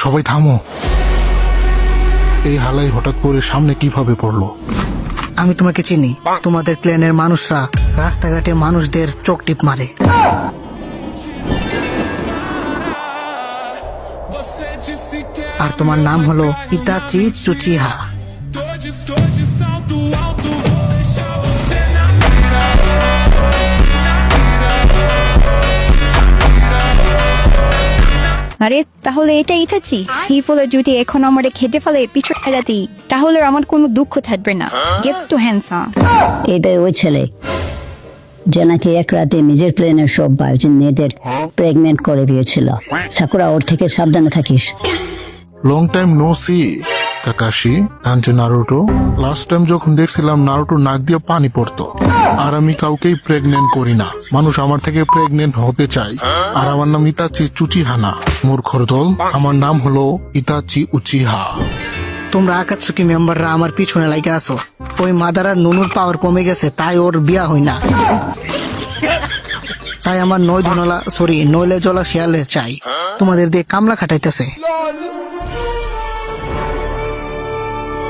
সবাই থামো। এই হালাই হঠাৎ করে সামনে কিভাবে পড়লো? আমি তোমাকে চিনি। তোমাদের ক্লেনের মানুষরা রাস্তাঘাটে মানুষদের চোখ টিপ মারে। আর তোমার নাম হলো ইতাচি চুচিহা। আরে তাহলে এটা ইতাচি হিপোলের জুটি এখন আমারে খেতে ফেলে পিছু ফেলাতি, তাহলে আমার কোনো দুঃখ থাকবে না। Get to handsome. এটাই ওই ছেলে যে নাকি এক রাতে নিজের প্লেনের সব ভার্জিন মেয়েদের প্রেগনেন্ট করে দিয়েছিল। সাকুরা, ওর থেকে সাবধানে থাকিস। Long time no see Kakashi and Naruto. Last time যখন দেখছিলাম নারুটো নাক দিয়ে পানি পড়তো। আর আমি কাউকেই প্রেগনেন্ট করি না। মানুষ আমার থেকে প্রেগনেন্ট হতে চায়। আর আমার নাম ইতাচি চুচিহা না, মূর্খর দল। আমার নাম হলো ইতাচি উচিহা। তোমরা আকাতসুকি মেম্বাররা আমার পিছনে লাগে আছো। ওই মাদারার নুনুর পাওয়ার কমে গেছে, তাই ওর বিয়া হয় না। তাই আমার নইলে জলা শিয়ালের চাই। তোমাদের দিয়ে কামলা খাটাইতেছে।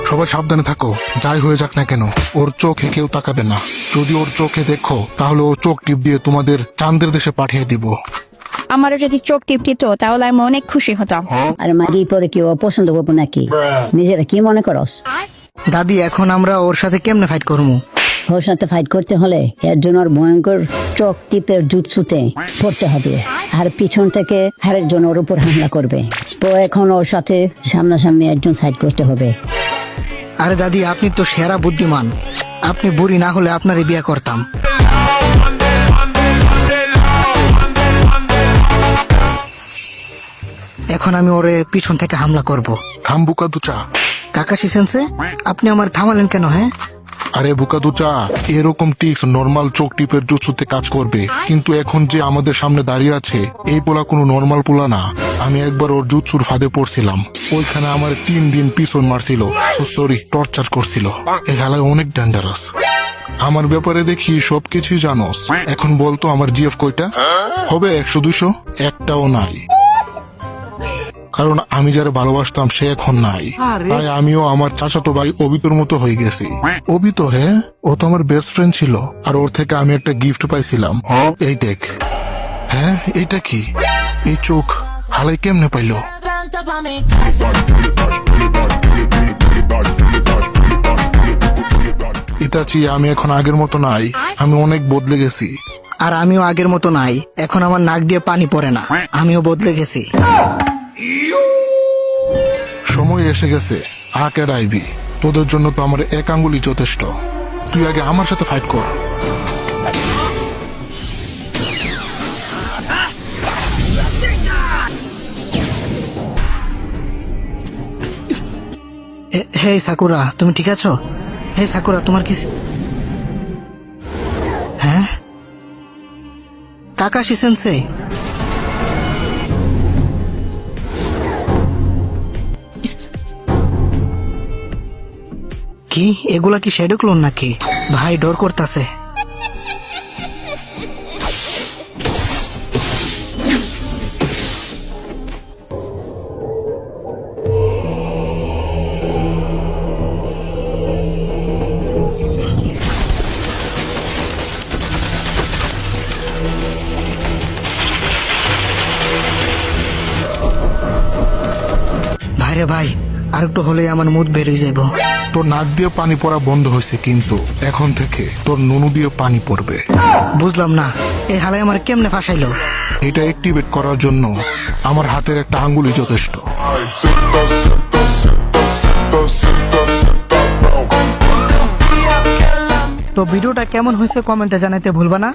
সবাই সাবধানে থাকো, যাই হয়ে যাক না কেন ওর চোখে কেউ তাকাবে না। যদি ওর চোখে দেখো তাহলে ও চোখ টিপ দিয়ে তোমাদের চাঁদের দেশে পাঠিয়ে দিব। আমারও যদি চোখ টিপটিত তাহলে আমি অনেক খুশি হতাম। আর মাগি পরে কেউ অপছন্দ করবো নাকি? নিজেরা কি মনে করস? দাদি, এখন আমরা ওর সাথে কেমনে ফাইট করবো? ওর সাথে ফাইট করতে হলে এর জন্য ওর ভয়ঙ্কর চোখ টিপের জুৎসুতে পড়তে হবে। আর পিছন থেকে আরেকজন ওর উপর হামলা করবে। তো এখন ওর সাথে সামনাসামনি একজন ফাইট করতে হবে। আরে দাদি, আপনি তো সেরা বুদ্ধিমান। আপনি বুড়ি না হলে আপনারই বিয়ে করতাম। এখন আমি ওরে পিছন থেকে হামলা করব। থাম বুকাদুচা। কাকাশি সেন্সে, আপনি আমার থামালেন কেন? হ্যাঁ, আরে বুকাদুচা, এরকম টিক্স নর্মাল চোখ টিপের জুৎসুতে কাজ করবে, কিন্তু এখন যে আমাদের সামনে দাঁড়িয়ে আছে এই পোলা কোনো নর্মাল পোলা না। আমি একবার ওর জুৎসুর ফাঁদে পড়ছিলাম। ওইখানে আমার 3 দিন পিছন মারছিল, সরি টর্চার করছিল। এই খেলায় অনেক ডেঞ্জারাস। আমার ব্যাপারে দেখি সবকিছুই জানোস। এখন বলতো আমার জিএফ কয়টা হবে? 100-200? একটাও নাই। কারণ আমি যারা ভালোবাসতাম সে এখন নাই। তাই আমিও আমার চাচাতো ভাই অবিতর মতো হয়ে গেছি। অবিত? হ্যাঁ, ও তো আমার বেস্ট ফ্রেন্ড ছিল। আর ওর থেকে আমি একটা গিফট পাইছিলাম। এই দেখ। হ্যাঁ, এইটা কি? এই চোখ হালাই কেমনে পাইলো? ইতাচি, আমি এখন আগের মতো নাই। আমি অনেক বদলে গেছি। আর আমিও আগের মতো নাই। এখন আমার নাক দিয়ে পানি পড়ে না। আমিও বদলে গেছি। সময় এসে গেছে। আকে ডাইবি, তোদের জন্য তো আমার এক আঙ্গুলি যথেষ্ট। তুই আগে আমার সাথে ফাইট কর। হে সাকুরা, তুমি ঠিক আছো? হে সাকুরা, তোমার কি? হ্যাঁ, কাকাশি সেন্সে। কি এগুলা কি শ্যাডো ক্লোন নাকি? ভাই ডর করতেছে। ভাইরে ভাই, আরেকটু হলে আমার মুখ বেরিয়ে যাইব। তোর নাক দিয়ে পানি পড়া বন্ধ হয়েছে, কিন্তু এখন থেকে তোর নুনু দিয়ে পানি পড়বে। বুঝলাম না, এই হালাই আমার কেমনে ফাঁসাইলো? এটা অ্যাক্টিভেট করার জন্য আমার হাতের একটা আঙ্গুলি যথেষ্ট। তো ভিডিওটা কেমন হয়েছে কমেন্টে জানাইতে ভুলবা না।